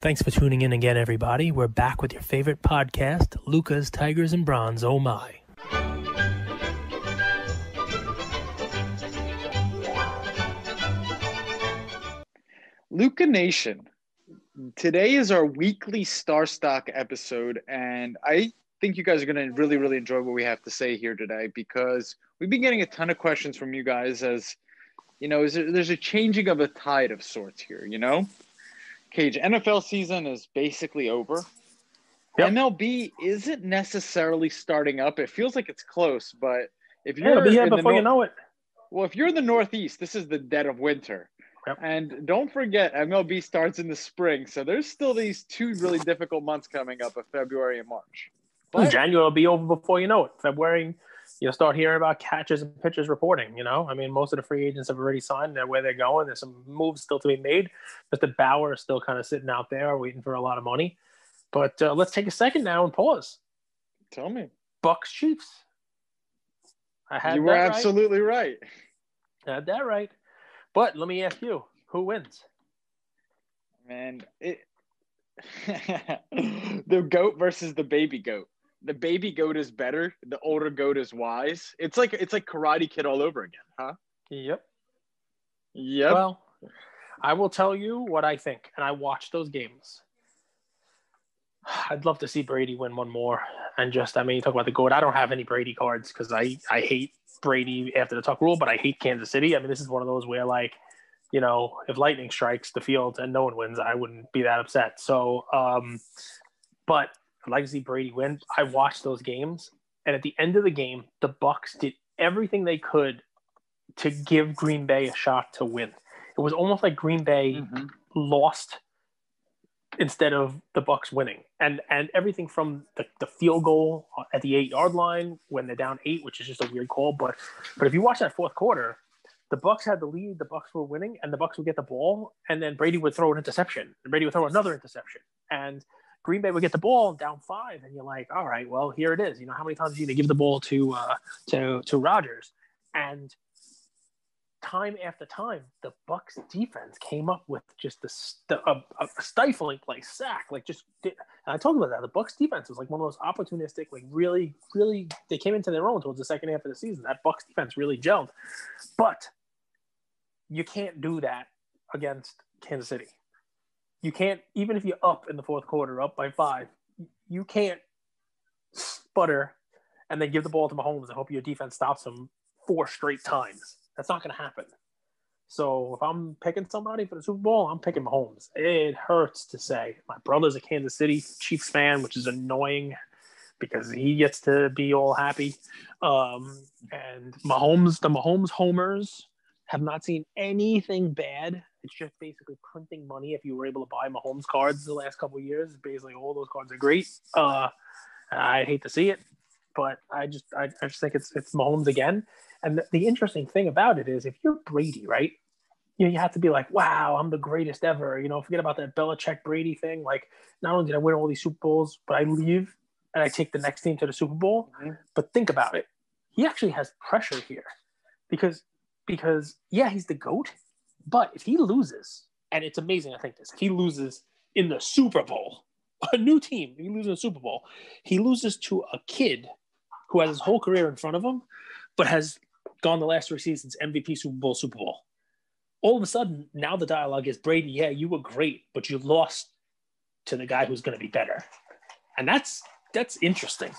Thanks for tuning in again, everybody. We're back with your favorite podcast, Luca's Tigers and Bronze. Oh my. Luca Nation, today is our weekly Starstock episode, and I think you guys are going to really, really enjoy what we have to say here today because we've been getting a ton of questions from you guys as, you know, there's a changing of a tide of sorts here, you know? Cage, NFL season is basically over. Yep. MLB isn't necessarily starting up. It feels like it's close, but if you're it'll be here before you know it. Well, if you're in the Northeast, this is the dead of winter. Yep. And don't forget, MLB starts in the spring, so there's still these two really difficult months coming up of February and March. But January will be over before you know it. February, you'll start hearing about catchers and pitchers reporting, you know? I mean, most of the free agents have already signed. They're where they're going. There's some moves still to be made. Mr. Bauer is still kind of sitting out there waiting for a lot of money. But let's take a second now and pause. Tell me. Bucks Chiefs. You were absolutely right. I had that right. But let me ask you, who wins? Man, the goat versus the baby goat. The baby goat is better. The older goat is wise. It's like Karate Kid all over again, huh? Yep. Well, I will tell you what I think, and I watched those games. I'd love to see Brady win one more, and you talk about the GOAT. I don't have any Brady cards because I hate Brady after the tuck rule, but I hate Kansas City. I mean, this is one of those where, like, you know, if lightning strikes the field and no one wins, I wouldn't be that upset. So, but I'd like to see Brady win. I watched those games, and at the end of the game, the Bucs did everything they could to give Green Bay a shot to win. It was almost like Green Bay lost instead of the Bucs winning, and everything from the field goal at the 8-yard line when they're down 8, which is just a weird call. But if you watch that fourth quarter, the Bucs had the lead, the Bucs were winning, and the Bucs would get the ball, and then Brady would throw an interception, and Brady would throw another interception, and Green Bay would get the ball down 5, and you're like, all right, well, here it is. You know, how many times are you going to give the ball to Rodgers? And time after time, the Bucs defense came up with just a stifling play, sack. And I talked about that. The Bucs defense was like one of those opportunistic, like really, really, they came into their own towards the second half of the season. That Bucs defense really gelled. But you can't do that against Kansas City. You can't, even if you're up in the fourth quarter, up by 5, you can't sputter and then give the ball to Mahomes and hope your defense stops him 4 straight times. That's not going to happen. So if I'm picking somebody for the Super Bowl, I'm picking Mahomes. It hurts to say. My brother's a Kansas City Chiefs fan, which is annoying because he gets to be all happy. And the Mahomes homers have not seen anything bad. It's just basically printing money. If you were able to buy Mahomes cards the last couple of years, basically all those cards are great. I hate to see it, but I just think it's Mahomes again. And the interesting thing about it is if you're Brady, right, you have to be like, wow, I'm the greatest ever. You know, forget about that Belichick Brady thing. Like, not only did I win all these Super Bowls, but I leave and I take the next team to the Super Bowl. Mm-hmm. But think about it. He actually has pressure here because yeah, he's the GOAT. But if he loses, and it's amazing, I think this, if he loses in the Super Bowl, a new team, he loses in the Super Bowl, he loses to a kid who has his whole career in front of him, but has gone the last 3 seasons, MVP, Super Bowl. All of a sudden, now the dialogue is, Brady, yeah, you were great, but you lost to the guy who's going to be better. And that's interesting.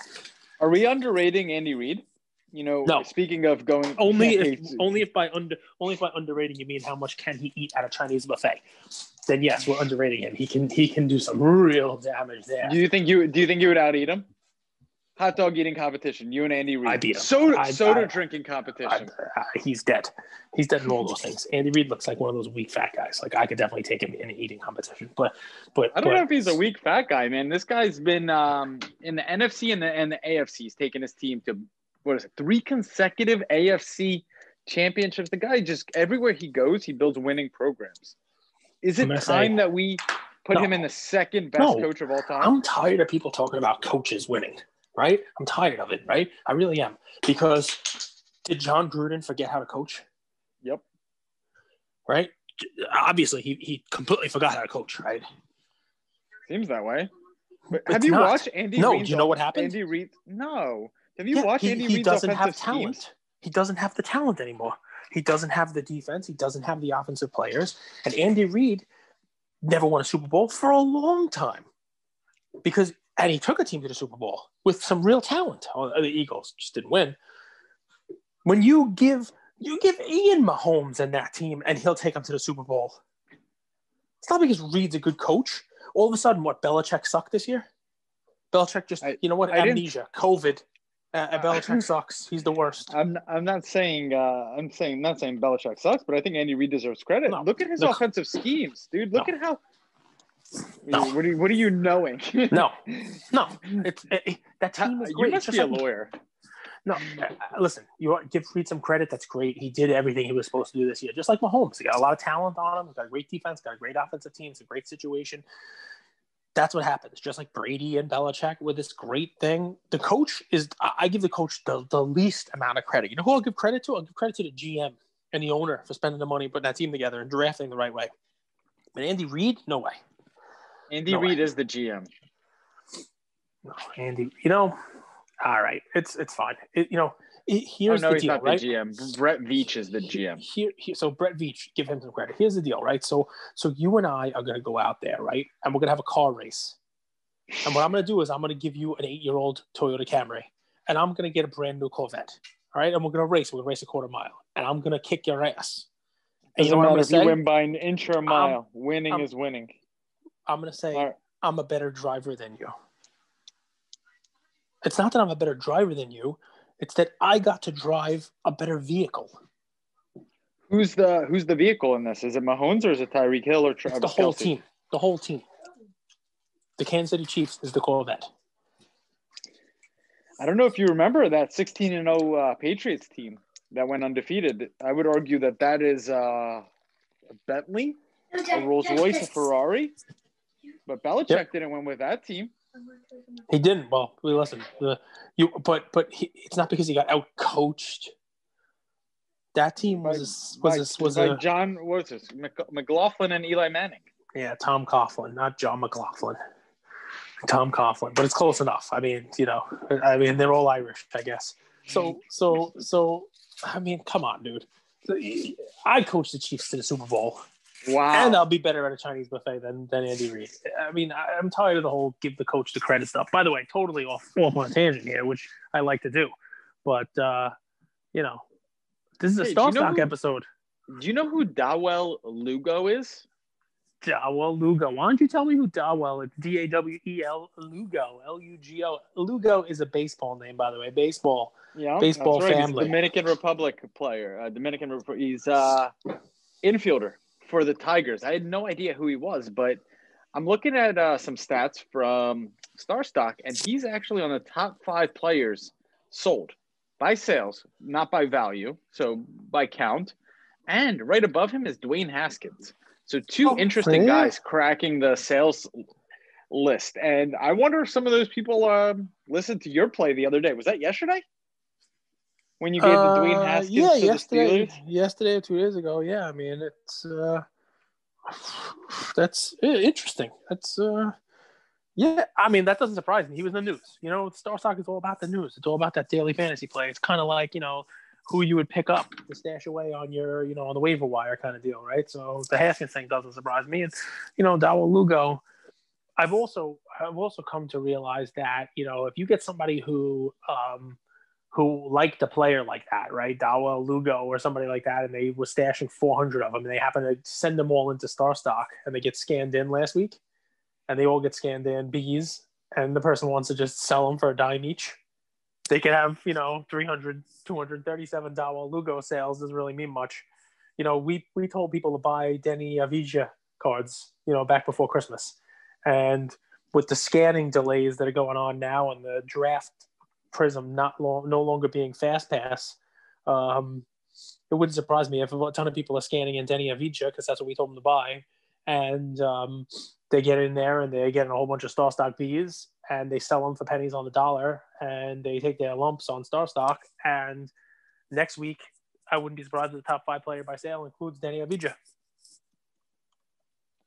Are we underrating Andy Reid? You know, no. Speaking of going only if by underrating you mean how much can he eat at a Chinese buffet, then yes, we're underrating him. He can do some real damage there. Do you think you would out eat him? Hot dog eating competition, you and Andy Reid. I beat him. Soda drinking competition. He's dead. He's dead in all those things. Andy Reid looks like one of those weak fat guys. Like, I could definitely take him in an eating competition. But I don't know if he's a weak fat guy, man. This guy's been in the NFC and the AFC. He's taken his team to 3 consecutive AFC championships. The guy just everywhere he goes, he builds winning programs. Is it time that we put him in the second best coach of all time? I'm tired of people talking about coaches winning. Right? I'm tired of it, right? I really am. Because did John Gruden forget how to coach? Yep. Right? Obviously, he completely forgot how to coach, right? Seems that way. But It's have you not. watched Andy No, Reid's do you know what happened? Andy Reid? No. Have you Yeah, watched Andy he Reid's doesn't have offensive talent. schemes? He doesn't have the talent anymore. He doesn't have the defense. He doesn't have the offensive players. And Andy Reid never won a Super Bowl for a long time and he took a team to the Super Bowl with some real talent. The Eagles just didn't win. When you give Ian Mahomes and that team, and he'll take them to the Super Bowl. It's not because Reid's a good coach. All of a sudden, Belichick sucked this year? Belichick just, amnesia, COVID. Belichick sucks. He's the worst. I'm not saying Belichick sucks, but I think Andy Reid deserves credit. No, look at his offensive schemes, dude. Look at how. No. What are you knowing? No. That team is great. You must be a lawyer. No, listen. You give Reid some credit. That's great. He did everything he was supposed to do this year, just like Mahomes. He got a lot of talent on him. He's got a great defense. Got a great offensive team. It's a great situation. That's what happens. Just like Brady and Belichick with this great thing. The coach is. I give the coach the least amount of credit. You know who I'll give credit to? I'll give credit to the GM and the owner for spending the money, putting that team together, and drafting the right way. But Andy Reid, no way. Andy Reid is the GM. No, Andy. All right, it's fine. Here's the deal, he's not right? The GM. Brett Veach is the GM. So Brett Veach, give him some credit. Here's the deal, right? So you and I are going to go out there, right? And we're going to have a car race. And what I'm going to do is I'm going to give you an 8-year-old Toyota Camry, and I'm going to get a brand new Corvette. All right, and we're going to race. We're going to race a quarter mile, and I'm going to kick your ass. And Doesn't matter if you win by an inch or a mile. Winning is winning. I'm going to say I'm a better driver than you. It's not that I'm a better driver than you. It's that I got to drive a better vehicle. Who's the vehicle in this? Is it Mahomes or is it Tyreek Hill or Travis It's the whole Kelce? team. The whole team. The Kansas City Chiefs is the Corvette. I don't know if you remember that 16-0 Patriots team that went undefeated. I would argue that is a Bentley, a Rolls Royce, a Ferrari. But Belichick didn't win with that team. He didn't. Well, listen. It's not because he got out-coached. That team was John. What's this? McLaughlin and Eli Manning. Yeah, Tom Coughlin, not John McLaughlin. Tom Coughlin, but it's close enough. I mean, they're all Irish, I guess. So, I mean, come on, dude. I coached the Chiefs to the Super Bowl. Wow. And I'll be better at a Chinese buffet than Andy Reid. I mean, I'm tired of the whole give the coach the credit stuff. By the way, totally off on a tangent here, which I like to do. But, this is a Starstock episode. Do you know who Dawel Lugo is? Dawel Lugo. Why don't you tell me who Dawel is? Dawel Lugo. Lugo. Lugo is a baseball name, by the way. Baseball that's right. family. He's a Dominican Republic player. He's infielder for the Tigers. I had no idea who he was, but I'm looking at some stats from Starstock, and he's actually on the top 5 players sold by sales, not by value, so by count. And right above him is Dwayne Haskins. So two interesting guys cracking the sales list. And I wonder if some of those people listened to your play the other day. Was that yesterday? When you gave the Dwayne Haskins to yesterday, the Steelers? Yesterday or 2 days ago. Yeah, I mean, it's that's interesting. That's yeah, I mean, that doesn't surprise me. He was in the news. Starstock is all about the news. It's all about that daily fantasy play. It's kind of like, who you would pick up to stash away on your, on the waiver wire kind of deal, right? So the Haskins thing doesn't surprise me. And, Dawel Lugo, I've also come to realize that, if you get somebody who liked a player like that, right? Dawel Lugo or somebody like that, and they were stashing 400 of them, and they happen to send them all into Starstock, and they get scanned in last week, and they all get scanned in B's, and the person wants to just sell them for a dime each. They could have, 300, 237 Dawel Lugo sales. Doesn't really mean much. We told people to buy Denny Avija cards, back before Christmas. And with the scanning delays that are going on now and the draft prism no longer being fast pass, it wouldn't surprise me if a ton of people are scanning in Denny Avija because that's what we told them to buy. And they get in there and they're getting a whole bunch of Starstock Bs and they sell them for pennies on the dollar and they take their lumps on Starstock. And next week, I wouldn't be surprised if the top 5 player by sale includes Denny Avija.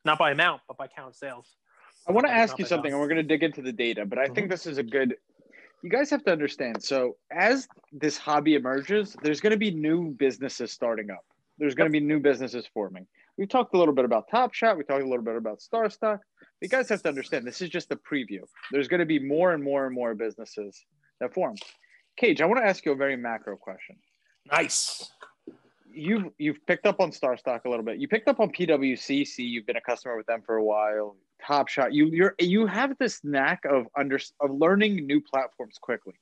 Not by amount, but by count sales. I want to ask you Not that something, and we're going to dig into the data, but I think this is a good. You guys have to understand. So, as this hobby emerges, there's going to be new businesses starting up. There's going to be new businesses forming. We talked a little bit about Top Shot. We talked a little bit about Starstock. You guys have to understand. This is just a preview. There's going to be more and more and more businesses that form. Cage, I want to ask you a very macro question. Nice. You've picked up on Starstock a little bit. You picked up on PWCC. You've been a customer with them for a while. Top Shot. You have this knack of learning new platforms quickly.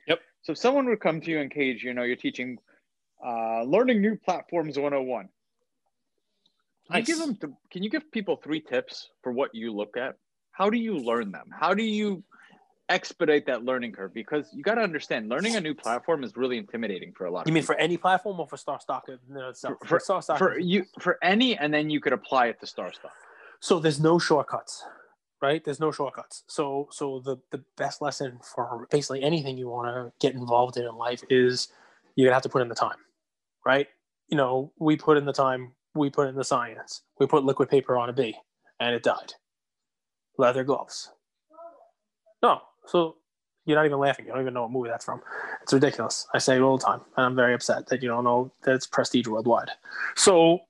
Yep. So if someone would come to you and Cage, you're teaching learning new platforms 101. Can you give people 3 tips for what you look at? How do you learn them? How do you expedite that learning curve? Because you got to understand, learning a new platform is really intimidating for a lot of people. You mean for any platform or for Starstock itself? For Starstock. For any, and then you could apply it to Starstock. So there's no shortcuts, right? There's no shortcuts. So the best lesson for basically anything you want to get involved in life is you're going to have to put in the time, right? We put in the time, we put in the science. We put liquid paper on a bee, and it died. Leather gloves. No, so you're not even laughing. You don't even know what movie that's from. It's ridiculous. I say it all the time, and I'm very upset that you don't know that it's Prestige Worldwide. So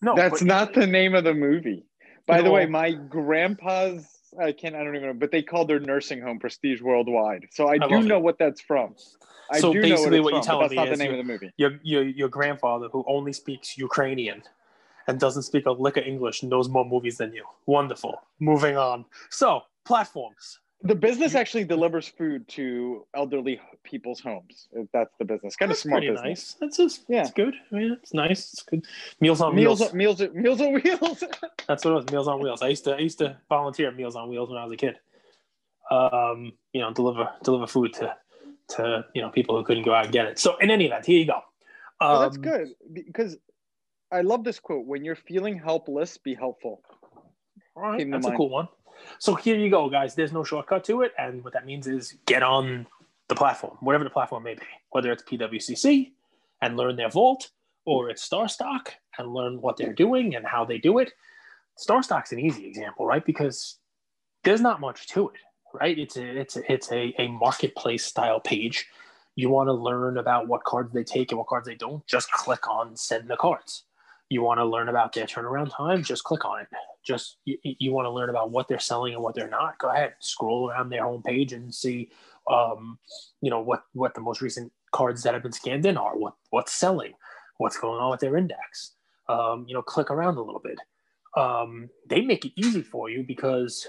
no. That's not the name of the movie. By the way, my grandpa's, I don't even know, but they called their nursing home Prestige Worldwide. So I do know what that's from. So basically what you're telling me is the name of the movie. Your grandfather, who only speaks Ukrainian and doesn't speak a lick of English, knows more movies than you. Wonderful. Moving on. So, platforms. The business actually delivers food to elderly people's homes. That's the business. Kind of smart business. Nice. It's good. I mean, it's nice. It's good. Meals on Wheels. Meals on Wheels. That's what it was. Meals on Wheels. I used to volunteer at Meals on Wheels when I was a kid. Deliver food to people who couldn't go out and get it. So in any event, here you go. Well, that's good, because I love this quote: "When you're feeling helpless, be helpful." All right, that's a cool one. So here you go, guys. There's no shortcut to it, and what that means is get on the platform, whatever the platform may be, whether it's PWCC and learn their vault, or it's Starstock and learn what they're doing and how they do it. Starstock's an easy example, right? Because there's not much to it, right? It's a marketplace style page. You want to learn about what cards they take and what cards they don't, just click on send the cards. You want to learn about their turnaround time, just click on it. You want to learn about what they're selling and what they're not, go ahead, scroll around their homepage and see what the most recent cards that have been scanned in are, what's selling, what's going on with their index. Click around a little bit. They make it easy for you, because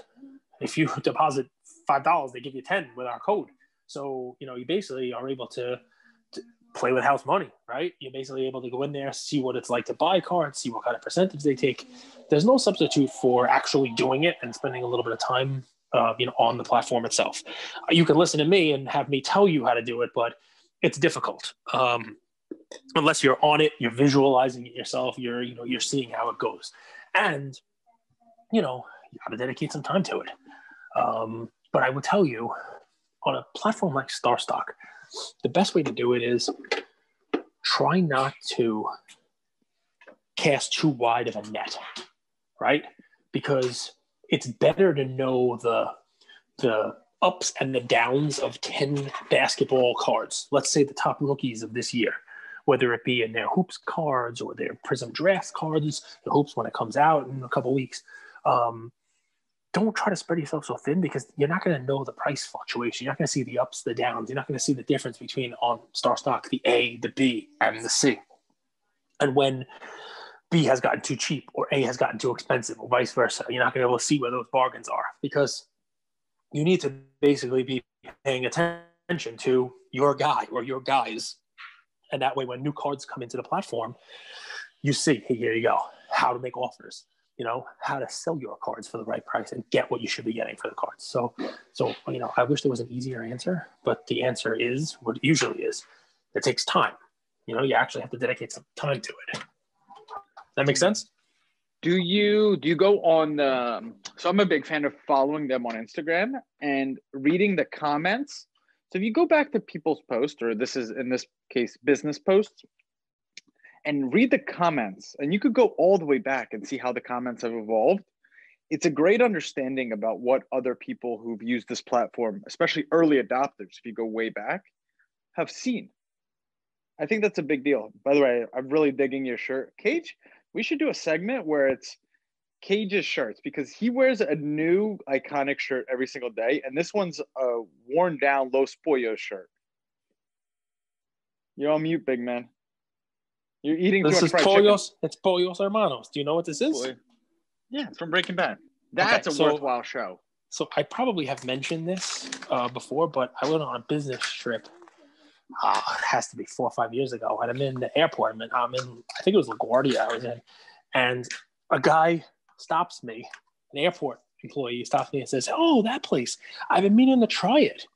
if you deposit $5, they give you 10 with our code. So, you basically are able to play with house money, right? You're basically able to go in there, see what it's like to buy cards, see what kind of percentage they take. There's no substitute for actually doing it and spending a little bit of time, on the platform itself. You can listen to me and have me tell you how to do it, but it's difficult. Unless you're on it, you're visualizing it yourself, you're seeing how it goes. And, you got to dedicate some time to it. But I would tell you, on a platform like Starstock, the best way to do it is try not to cast too wide of a net, right? Because it's better to know the ups and the downs of 10 basketball cards. Let's say the top rookies of this year, whether it be in their hoops cards or their Prism draft cards, the hoops when it comes out in a couple of weeks. Don't try to spread yourself so thin, because you're not going to know the price fluctuation. You're not going to see the ups, the downs. You're not going to see the difference between on Starstock, the A, the B, and the C. And when B has gotten too cheap or A has gotten too expensive or vice versa, you're not going to be able to see where those bargains are, because you need to basically be paying attention to your guy or your guys. And that way, when new cards come into the platform, you see, hey, here you go, how to make offers. How to sell your cards for the right price and get what you should be getting for the cards. So I wish there was an easier answer, but the answer is what it usually is. It takes time. You actually have to dedicate some time to it. Does that make sense? Do you go on so I'm a big fan of following them on Instagram and reading the comments. So if you go back to people's posts, or this is in this case business posts, and read the comments, and you could go all the way back and see how the comments have evolved. it's a great understanding about what other people who've used this platform, especially early adopters, if you go way back, have seen. I think that's a big deal. By the way, I'm really digging your shirt. Cage, we should do a segment where it's Cage's shirts because he wears a new iconic shirt every single day. And this one's a worn down Los Pollos shirt. You're on mute, big man. You're eating too This much is fried Pollos. chicken. It's Pollos Hermanos. Do you know what this is? Yeah, it's from Breaking Bad. That's a worthwhile show. So I probably have mentioned this before, but I went on a business trip. It has to be 4 or 5 years ago. And I'm in the airport. I'm in, I think it was LaGuardia I was in. And a guy stops me, an airport employee stops me and says, "Oh, that place. I've been meaning to try it.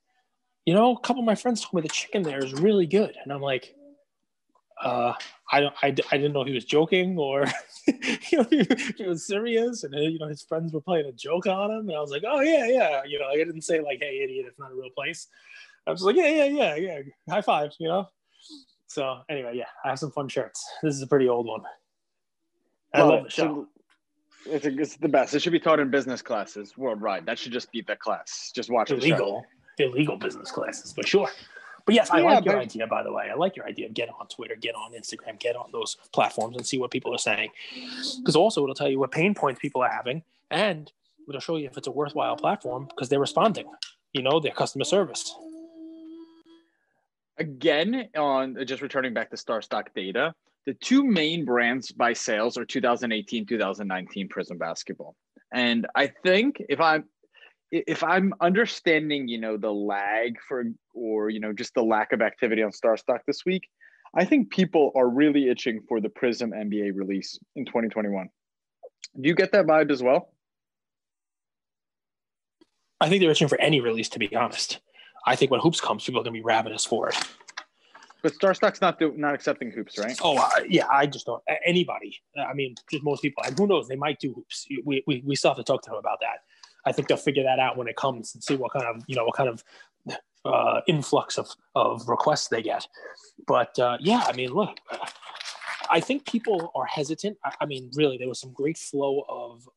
You know, a couple of my friends told me the chicken there is really good." And I'm like, I didn't know he was joking or he was serious, and his friends were playing a joke on him, and I was like, "Oh yeah." I didn't say like, "Hey idiot, it's not a real place." I was like, "Yeah, high five," So anyway, yeah, I have some fun shirts. This is a pretty old one. I love the show. It's the best. It should be taught in business classes worldwide. That should just be the class. Just watch the show. Illegal business classes, but sure. But yes, I like your idea, by the way. I like your idea of get on Twitter, get on Instagram, get on those platforms and see what people are saying. Because also it'll tell you what pain points people are having, and it'll show you if it's a worthwhile platform because they're responding, their customer service. Again, on just returning back to Starstock data, the two main brands by sales are 2018, 2019 Prism Basketball. And I think if I'm understanding, the lag or just the lack of activity on Starstock this week, I think people are really itching for the Prism NBA release in 2021. Do you get that vibe as well? I think they're itching for any release, to be honest. I think when Hoops comes, people are going to be ravenous for it. But Starstock's not accepting Hoops, right? Oh, yeah, I just don't. Anybody. I mean, just most people. And who knows? They might do Hoops. We still have to talk to them about that. I think they'll figure that out when it comes and see what kind of influx of requests they get. But yeah, I mean, look, I think people are hesitant. I mean, really, there was some great flow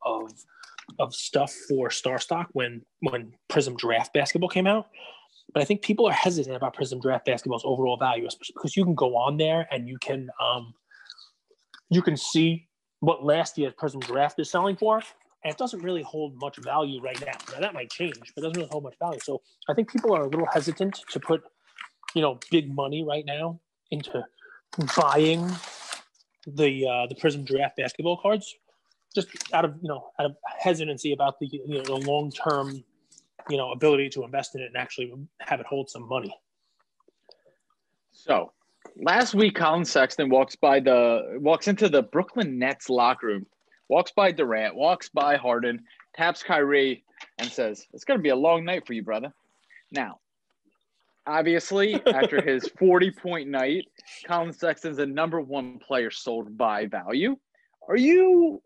of stuff for Starstock when Prism Draft Basketball came out. But I think people are hesitant about Prism Draft Basketball's overall value, especially because you can go on there and you can see what last year's Prism Draft is selling for. And it doesn't really hold much value right now. Now, that might change, but it doesn't really hold much value. So I think people are a little hesitant to put, big money right now into buying the Prism Draft Basketball cards, just out of hesitancy about the long-term, ability to invest in it and actually have it hold some money. So last week, Colin Sexton walks into the Brooklyn Nets locker room. Walks by Durant, walks by Harden, taps Kyrie, and says, "It's going to be a long night for you, brother." Now, obviously, after his 40-point night, Colin Sexton's the number one player sold by value. Are you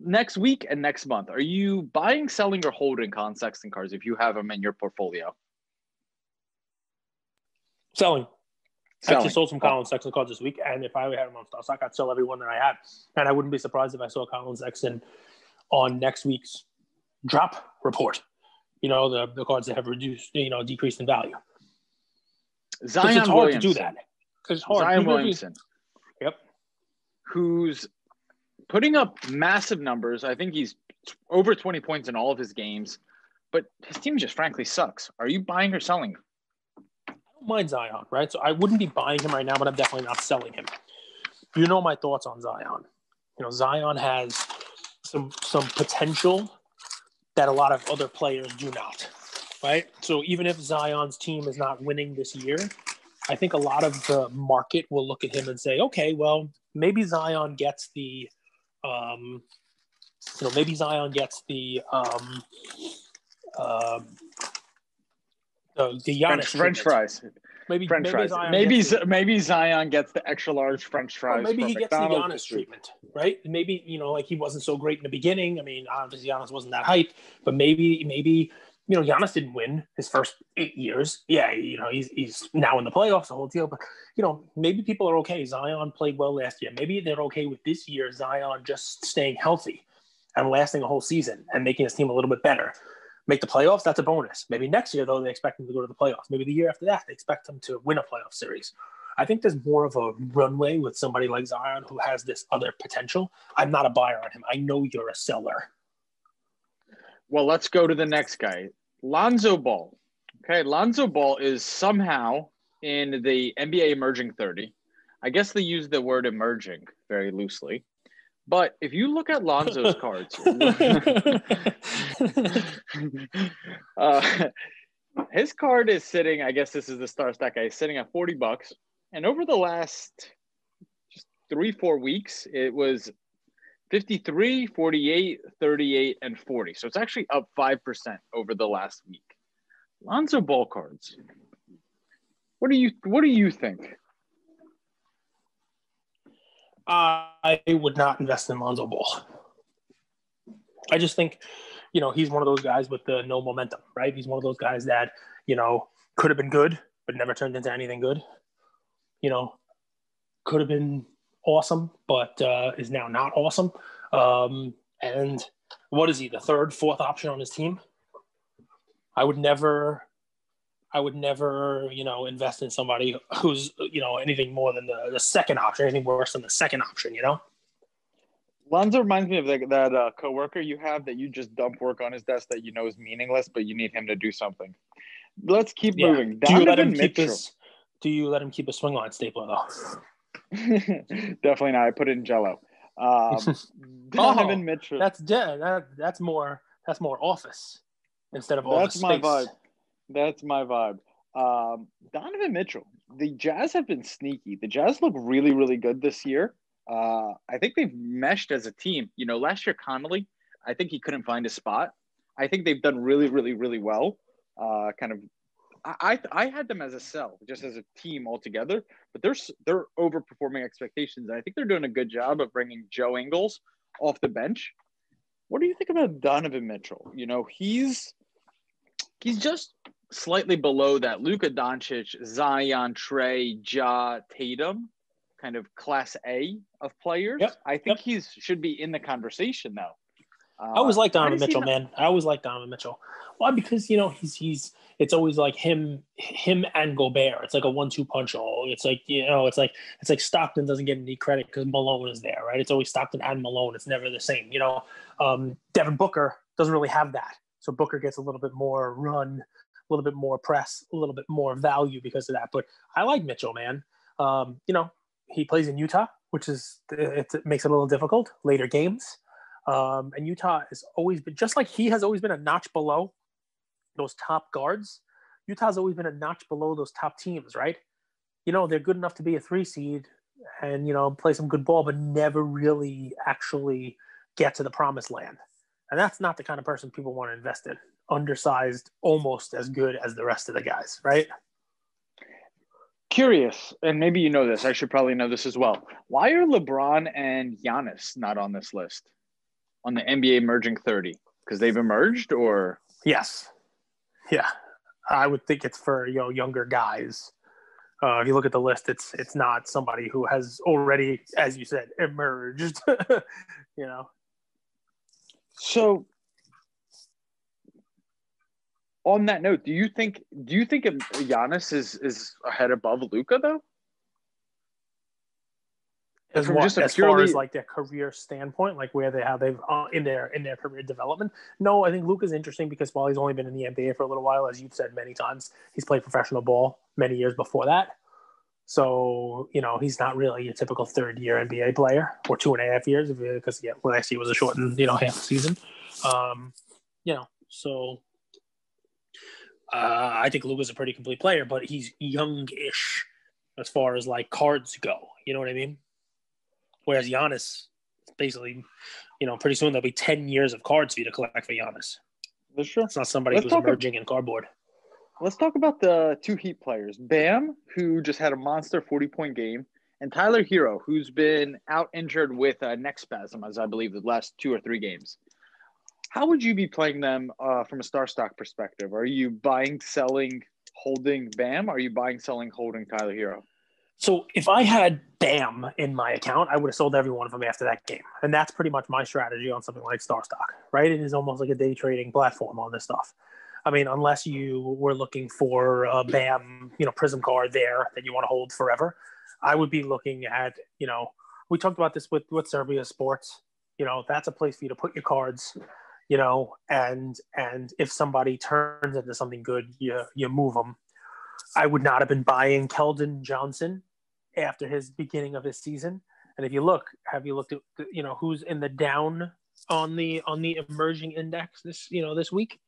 next week and next month, are you buying, selling, or holding Colin Sexton cards if you have them in your portfolio? Selling. I actually sold some Colin Sexton cards this week, and if I had them on Starstock, I'd sell every one that I had. And I wouldn't be surprised if I saw Colin Sexton on next week's drop report. The cards that have decreased in value. Zion it's hard Williamson. To do that. It's hard. Zion Williamson. Yep. Who's putting up massive numbers. I think he's over 20 points in all of his games, but his team just frankly sucks. Are you buying or selling? I don't mind Zion, right? So I wouldn't be buying him right now, but I'm definitely not selling him. You know my thoughts on Zion. Zion has some potential that a lot of other players do not, right? So even if Zion's team is not winning this year, I think a lot of the market will look at him and say, okay, well, maybe Zion gets the Giannis French fries. Maybe Zion gets the extra large French fries. Maybe he gets the Giannis treatment, right? Maybe he wasn't so great in the beginning. I mean, obviously Giannis wasn't that hype, but maybe Giannis didn't win his first 8 years. Yeah, he's now in the playoffs, the whole deal. But, maybe people are okay. Zion played well last year. Maybe they're okay with this year, Zion just staying healthy and lasting a whole season and making his team a little bit better. Make the playoffs, that's a bonus. Maybe next year, though, they expect him to go to the playoffs. Maybe the year after that, they expect him to win a playoff series. I think there's more of a runway with somebody like Zion who has this other potential. I'm not a buyer on him. I know you're a seller. Well, let's go to the next guy, Lonzo Ball. Okay, Lonzo Ball is somehow in the NBA emerging 30. I guess they use the word emerging very loosely. But if you look at Lonzo's cards, his card is sitting, I guess this is the Starstock guy, sitting at $40. And over the last just 3-4 weeks, it was 53, 48, 38, and 40. So it's actually up 5% over the last week. Lonzo Ball cards. What do you think? I would not invest in Lonzo Ball. I just think, he's one of those guys with the no momentum, right? He's one of those guys that, could have been good, but never turned into anything good. Could have been awesome, but is now not awesome. And what is he, the third, fourth option on his team? I would never, invest in somebody who's, anything more than the second option, anything worse than the second option, Lonzo reminds me of that coworker you have that you just dump work on his desk that is meaningless, but you need him to do something. Let's keep moving. Do you let him keep his swing line stapler, though? Definitely not. I put it in Jell-O. Donovan Mitchell. That's more office instead of office space. That's my vibe. Donovan Mitchell. The Jazz have been sneaky. The Jazz look really, really good this year. I think they've meshed as a team. Last year Connolly, I think he couldn't find a spot. I think they've done really, really, really well. I had them as a sell, just as a team altogether, but they're overperforming expectations. And I think they're doing a good job of bringing Joe Ingles off the bench. What do you think about Donovan Mitchell? He's just slightly below that Luka Doncic, Zion, Trey, Ja, Tatum kind of class A of players. Yep. I think he should be in the conversation though. I always like Donovan Mitchell, man. I always like Donovan Mitchell. Why? Because he's it's always like him and Gobert. It's like a 1-2 punch. It's like Stockton doesn't get any credit because Malone is there, right? It's always Stockton and Malone. It's never the same. Devin Booker doesn't really have that, so Booker gets a little bit more run, a little bit more press, a little bit more value because of that. But I like Mitchell, man. He plays in Utah, which it makes it a little difficult later games. And Utah has always been, just like he has always been a notch below those top guards, Utah's always been a notch below those top teams, right? They're good enough to be a 3 seed and, play some good ball, but never really actually get to the promised land. And that's not the kind of person people want to invest in. Undersized, almost as good as the rest of the guys, right? Curious, and maybe you know this, I should probably know this as well. Why are LeBron and Giannis not on this list? On the NBA emerging 30? Because they've emerged, or? Yes. Yeah. I would think it's for, younger guys. If you look at the list, it's not somebody who has already, as you said, emerged, So, on that note, do you think Giannis is ahead above Luka though? As far as like their career standpoint, like where they've in their career development. No, I think Luka's interesting because while he's only been in the NBA for a little while, as you've said many times, he's played professional ball many years before that. So, he's not really a typical third-year NBA player, or 2.5 years, because last year was a shortened, half season. So I think Luka's a pretty complete player, but he's youngish as far as like cards go. You know what I mean? Whereas Giannis, basically, pretty soon there'll be 10 years of cards for you to collect for Giannis. That's true. It's not somebody who's emerging in cardboard. Let's talk about the 2 Heat players. Bam, who just had a monster 40-point game, and Tyler Hero, who's been out injured with neck spasm, as I believe, the last 2 or 3 games. How would you be playing them from a star stock perspective? Are you buying, selling, holding Bam? Are you buying, selling, holding Tyler Hero? So if I had Bam in my account, I would have sold every one of them after that game. And that's pretty much my strategy on something like Starstock, right? It is almost like a day trading platform on this stuff. I mean, unless you were looking for a Bam, Prism card there that you want to hold forever, I would be looking at, we talked about this with Serbia Sports. That's a place for you to put your cards, and if somebody turns into something good, you move them. I would not have been buying Keldon Johnson after his beginning of his season. And if you look, have you looked at who's in the down on the emerging index this week?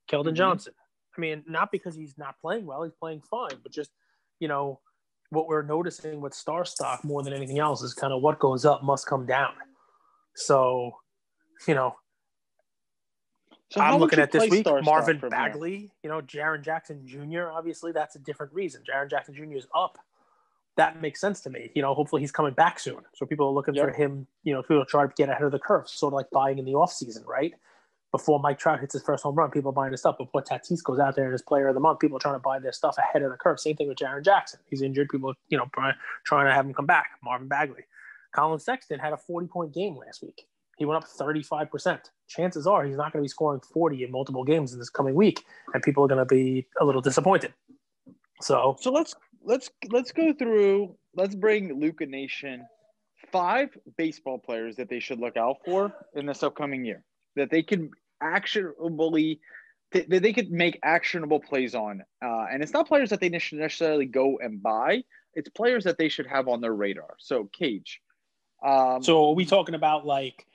Keldon Johnson. I mean, not because he's not playing well, he's playing fine, but just what we're noticing with Star Stock more than anything else is kind of what goes up must come down. So, So I'm looking at this week, Marvin Stock Bagley, Jaren Jackson Jr., obviously that's a different reason. Jaren Jackson Jr. is up. That makes sense to me. Hopefully he's coming back soon. So people are looking for him, people try to get ahead of the curve, sort of like buying in the offseason, right? Before Mike Trout hits his first home run, people are buying his stuff. Before Tatis goes out there and is player of the month, people are trying to buy their stuff ahead of the curve. Same thing with Jaren Jackson. He's injured. People, trying to have him come back. Marvin Bagley. Colin Sexton had a 40-point game last week. He went up 35%. Chances are he's not going to be scoring 40 in multiple games in this coming week, and people are going to be a little disappointed. So let's go through. Let's bring Luca Nation 5 baseball players that they should look out for in this upcoming year that they can that they could make actionable plays on. And it's not players that they should necessarily go and buy. It's players that they should have on their radar. So Cage. So are we talking about like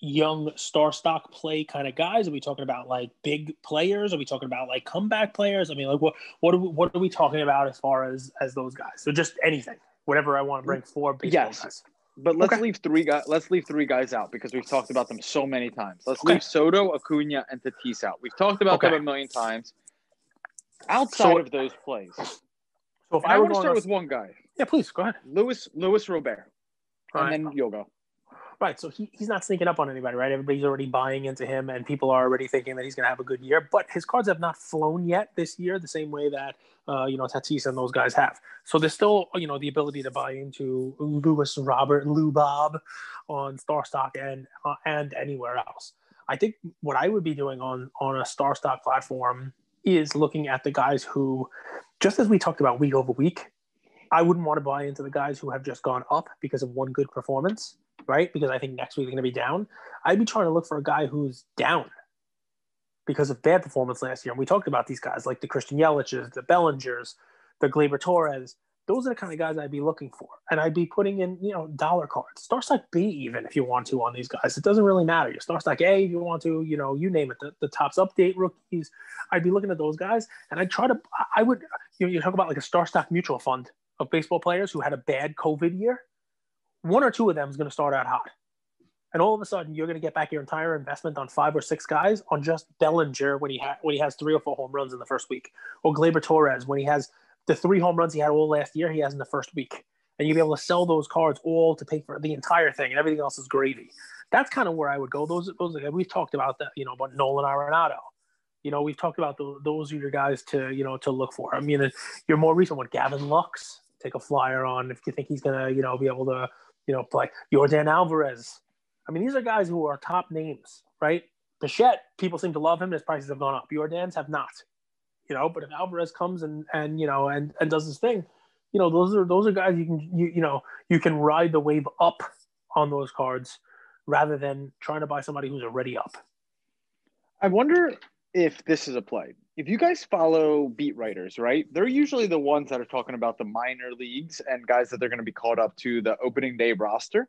young star stock play kind of guys? Are we talking about like big players? Are we talking about like comeback players? I mean, like what are we talking about as far as those guys? So just anything, whatever I want to bring for baseball guys. But let's leave 3 guys. Let's leave 3 guys out because we've talked about them so many times. Let's leave Soto, Acuna, and Tatis out. We've talked about them a million times. Outside of those plays, so if I want to start with one guy. Yeah, please go ahead. Louis Robert, and then you'll go. Right, so he's not sneaking up on anybody, right? Everybody's already buying into him, and people are already thinking that he's going to have a good year. But his cards have not flown yet this year the same way that, Tatis and those guys have. So there's still, the ability to buy into Louis Robert, Lou Bob on Star Stock and anywhere else. I think what I would be doing on a Star Stock platform is looking at the guys who, just as we talked about week over week, I wouldn't want to buy into the guys who have just gone up because of one good performance. Right? Because I think next week they're going to be down. I'd be trying to look for a guy who's down because of bad performance last year. And we talked about these guys like the Christian Yelich's, the Bellingers, the Gleyber Torres. Those are the kind of guys I'd be looking for. And I'd be putting in, dollar cards. Star Stock B even if you want to on these guys. It doesn't really matter. Your Star Stock A if you want to, you name it. The Topps Update rookies. I'd be looking at those guys. And I would, you talk about like a Star Stock mutual fund of baseball players who had a bad COVID year. 1 or 2 of them is going to start out hot. And all of a sudden, you're going to get back your entire investment on 5 or 6 guys on just Bellinger when he has 3 or 4 home runs in the first week. Or Gleyber Torres when he has the 3 home runs he had all last year, he has in the first week. And you'll be able to sell those cards all to pay for the entire thing, and everything else is gravy. That's kind of where I would go. Those we've talked about that, about Nolan Arenado. We've talked about those are your guys to look for. I mean, your more recent one, Gavin Lux, take a flyer on if you think he's going to be able to play. Yordan Alvarez. I mean, these are guys who are top names, right? Bichette, people seem to love him. His prices have gone up. Yordan's have not. But if Alvarez comes and does his thing, those are guys you can ride the wave up on those cards rather than trying to buy somebody who's already up. I wonder if this is a play. If you guys follow beat writers, right, they're usually the ones that are talking about the minor leagues and guys that they're going to be called up to the opening day roster.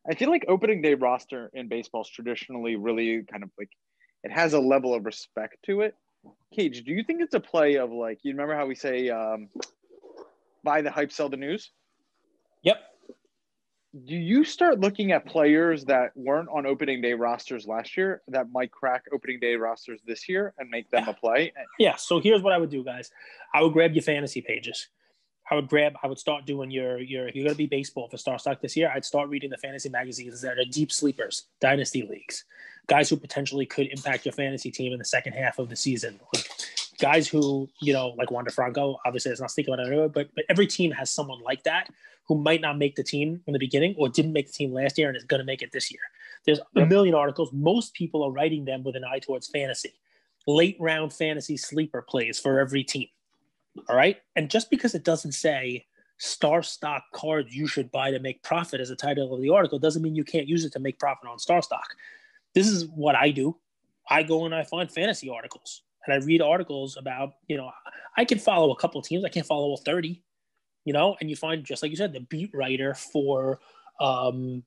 I feel like opening day roster in baseball is traditionally really kind of like it has a level of respect to it. Cage, do you think it's a play of like, you remember how we say buy the hype, sell the news? Yep. Do you start looking at players that weren't on opening day rosters last year that might crack opening day rosters this year and make them a play? Yeah. So here's what I would do, guys. I would grab your fantasy pages. I would start doing if you're going to be baseball for Starstock this year, I'd start reading the fantasy magazines that are deep sleepers, dynasty leagues, guys who potentially could impact your fantasy team in the second half of the season. Like, guys who, like Wander Franco, obviously it's not sneaking out anywhere, but every team has someone like that who might not make the team in the beginning or didn't make the team last year and is going to make it this year. There's a million articles. Most people are writing them with an eye towards fantasy. Late round fantasy sleeper plays for every team. All right. And just because it doesn't say star stock cards you should buy to make profit as a title of the article doesn't mean you can't use it to make profit on star stock. This is what I do. I go and I find fantasy articles and I read articles about, I can follow a couple of teams. I can't follow all 30, and you find, just like you said, the beat writer for the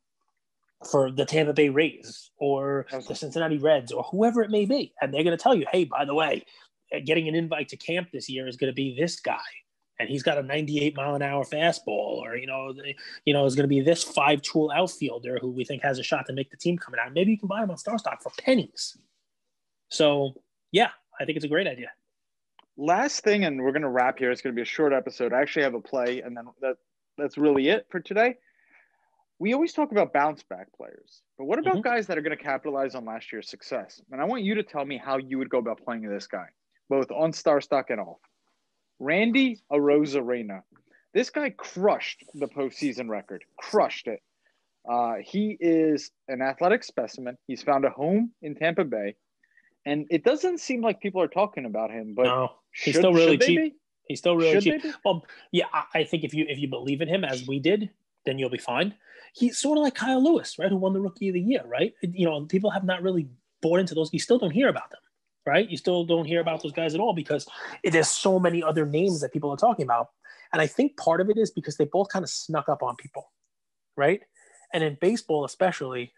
Tampa Bay Rays or the Cincinnati Reds or whoever it may be. And they're going to tell you, hey, by the way, getting an invite to camp this year is going to be this guy. And he's got a 98-mile-an-hour fastball, or, is going to be this 5-tool outfielder who we think has a shot to make the team coming out. Maybe you can buy him on StarStock for pennies. So, yeah, I think it's a great idea. Last thing, and we're going to wrap here. It's going to be a short episode. I actually have a play, and then that's really it for today. We always talk about bounce-back players, but what about guys that are going to capitalize on last year's success? And I want you to tell me how you would go about playing this guy, both on StarStock and off. Randy Arozarena. This guy crushed the postseason record. Crushed it. He is an athletic specimen. He's found a home in Tampa Bay. And it doesn't seem like people are talking about him, but no, he's still really cheap. Be? He's still really cheap. Well, yeah, I think if you believe in him as we did, then you'll be fine. He's sort of like Kyle Lewis, right? Who won the Rookie of the Year, right? People have not really bought into those. You still don't hear about them, right? You still don't hear about those guys at all because there's so many other names that people are talking about. And I think part of it is because they both kind of snuck up on people, right? And in baseball especially,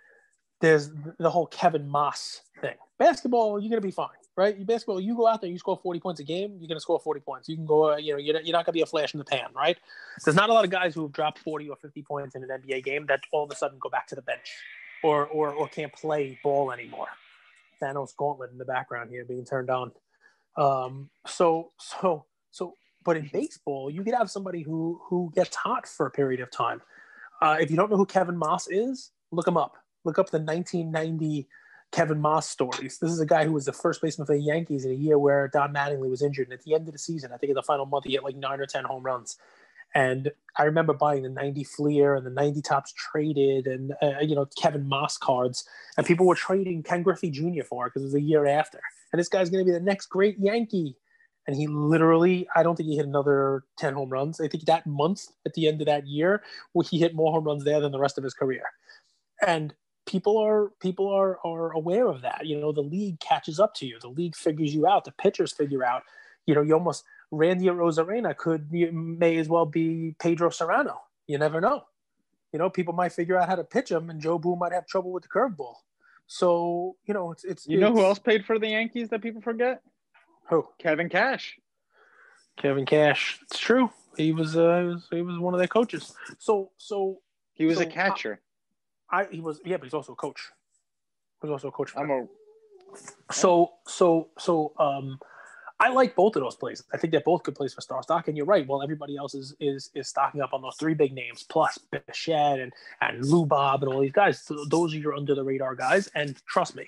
there's the whole Kevin Moss thing. Basketball, you're going to be fine, right? Basketball, you go out there, you score 40 points a game, you're going to score 40 points. You can go, you're not going to be a flash in the pan, right? There's not a lot of guys who have dropped 40 or 50 points in an NBA game that all of a sudden go back to the bench or can't play ball anymore. Thanos gauntlet in the background here being turned on. But in baseball, you could have somebody who gets hot for a period of time. If you don't know who Kevin Moss is, look him up. Look up the 1990 Kevin Moss stories. This is a guy who was the first baseman for the Yankees in a year where Don Mattingly was injured. And at the end of the season, I think in the final month, he had like 9 or 10 home runs. And I remember buying the 90 Fleer and the 90 Tops Traded and, Kevin Moss cards. And people were trading Ken Griffey Jr. for it because it was a year after. And this guy's going to be the next great Yankee. And he literally, I don't think he hit another 10 home runs. I think that month at the end of that year, he hit more home runs there than the rest of his career. And people are aware of that. The league catches up to you. The league figures you out. The pitchers figure out. You almost Randy Arozarena may as well be Pedro Serrano. You never know. People might figure out how to pitch him, and Joe Boone might have trouble with the curveball. So it's. You know who else played for the Yankees that people forget? Who? Kevin Cash. Kevin Cash. It's true. He was one of their coaches. So he was a catcher. But he's also a coach. He was also a coach. I like both of those plays. I think they're both good plays for StarStock. And you're right. Well, everybody else is stocking up on those 3 big names, plus Bichette and Lou Bob and all these guys. So those are your under the radar guys. And trust me,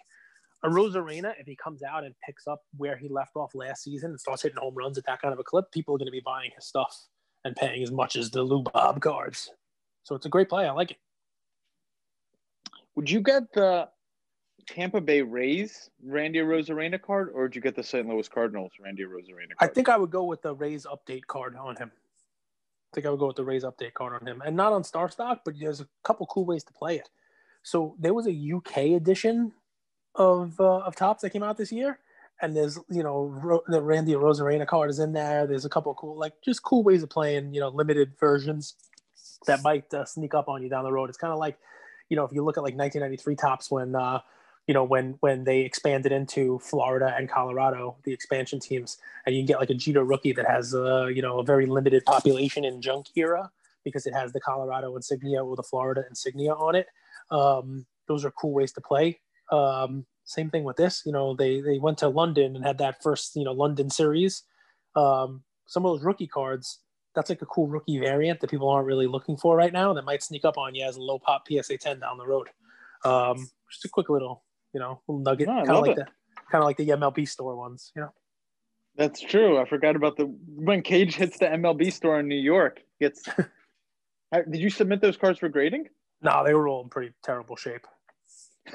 Arozarena, if he comes out and picks up where he left off last season and starts hitting home runs at that kind of a clip, people are going to be buying his stuff and paying as much as the Lou Bob cards. So it's a great play. I like it. Would you get the Tampa Bay Rays Randy Arozarena card, or would you get the St. Louis Cardinals Randy Arozarena card? I think I would go with the Rays update card on him. And not on StarStock, but there's a couple cool ways to play it. So there was a UK edition of Topps that came out this year, and there's the Randy Arozarena card is in there. There's a couple of cool ways of playing limited versions that might sneak up on you down the road. It's kind of like if you look at like 1993 Topps when they expanded into Florida and Colorado, the expansion teams, and you can get like a Jeter rookie that has a very limited population in junk era because it has the Colorado insignia or the Florida insignia on it. Those are cool ways to play. Same thing with this. They went to London and had that first London series. Some of those rookie cards, That's like a cool rookie variant that people aren't really looking for right now that might sneak up on you as a low pop PSA 10 down the road. Just a quick little, little nugget, No, I kind of love like it. the MLB store ones, That's true. I forgot about when Cage hits the MLB store in New York. Did you submit those cards for grading? No, they were all in pretty terrible shape.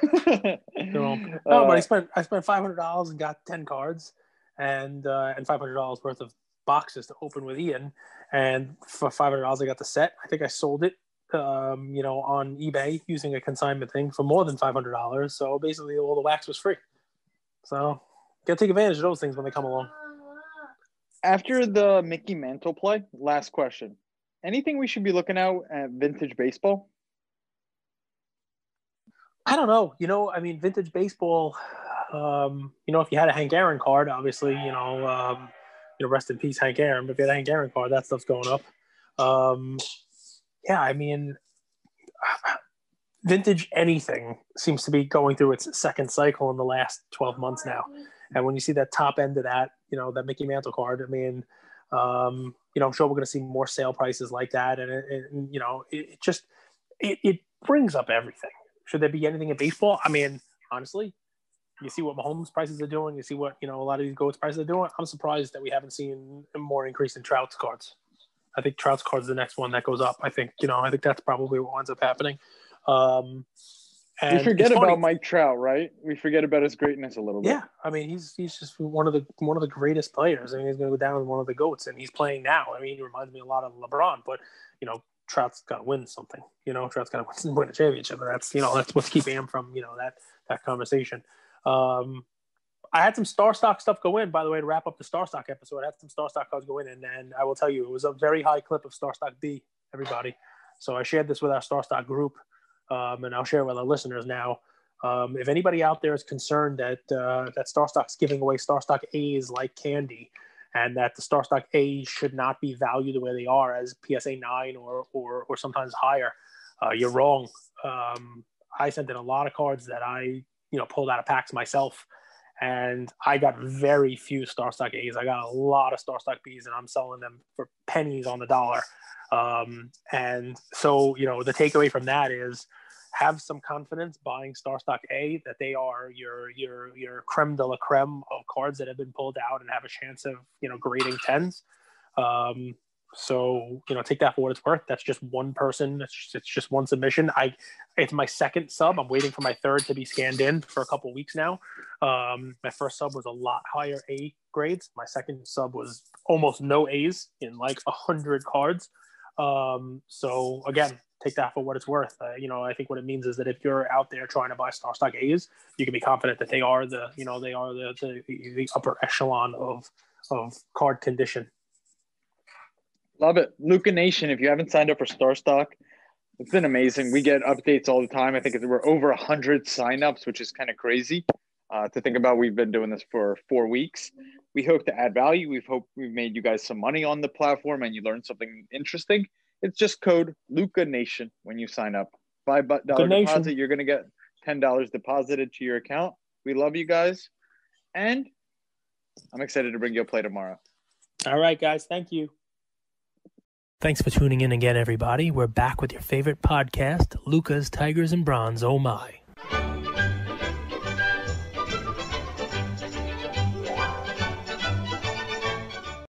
But I spent $500 and got 10 cards and $500 worth of boxes to open with Ian. And for $500, I got the set. I think I sold it, on eBay using a consignment thing for more than $500. So basically, all the wax was free. So gotta take advantage of those things when they come along. After the Mickey Mantle play, last question. Anything we should be looking out at vintage baseball? I don't know. Vintage baseball, if you had a Hank Aaron card, obviously, rest in peace, Hank Aaron. But if you had a Hank Aaron card, that stuff's going up. Vintage anything seems to be going through its second cycle in the last 12 months now. And when you see that top end of that, that Mickey Mantle card, I'm sure we're going to see more sale prices like that. And it brings up everything. Should there be anything in baseball? Honestly, you see what Mahomes prices are doing. You see what, a lot of these GOATs prices are doing. I'm surprised that we haven't seen a more increase in Trout's cards. I think Trout's card's the next one that goes up. I think that's probably what ends up happening. We forget about Mike Trout, right? We forget about his greatness a little bit. Yeah, he's just one of the greatest players. He's going to go down as one of the GOATs, and he's playing now. He reminds me a lot of LeBron, but Trout's got to win something. Trout's got to win a championship, and that's what's keeping him from that conversation. I had some Starstock stuff go in, by the way, to wrap up the Starstock episode. I had some Starstock cards go in, and I will tell you, it was a very high clip of Starstock B, everybody. So I shared this with our Starstock group, and I'll share it with our listeners now. If anybody out there is concerned that Starstock's giving away Starstock A's like candy, and that the Starstock A's should not be valued the way they are as PSA 9 or sometimes higher, you're wrong. I sent in a lot of cards that I pulled out of packs myself, and I got very few Starstock A's. I got a lot of Starstock B's, and I'm selling them for pennies on the dollar. And so, the takeaway from that is have some confidence buying Starstock A that they are your creme de la creme of cards that have been pulled out and have a chance of, grading 10s. So, take that for what it's worth. That's just one person. It's just one submission. It's my second sub. I'm waiting for my third to be scanned in for a couple weeks now. My first sub was a lot higher A grades. My second sub was almost no A's in like 100 cards. So again, take that for what it's worth. I think what it means is that if you're out there trying to buy Starstock A's, you can be confident that they are the upper echelon of card condition. Love it. Luca Nation, if you haven't signed up for Starstock, it's been amazing. We get updates all the time. I think we're over 100 signups, which is kind of crazy to think about. We've been doing this for 4 weeks. We hope to add value. We've made you guys some money on the platform and you learned something interesting. It's just code Luca Nation when you sign up. $5 deposit, you're going to get $10 deposited to your account. We love you guys. And I'm excited to bring you a play tomorrow. All right, guys. Thank you. Thanks for tuning in again, everybody. We're back with your favorite podcast, Luca's Tigers and Bronze. Oh, my.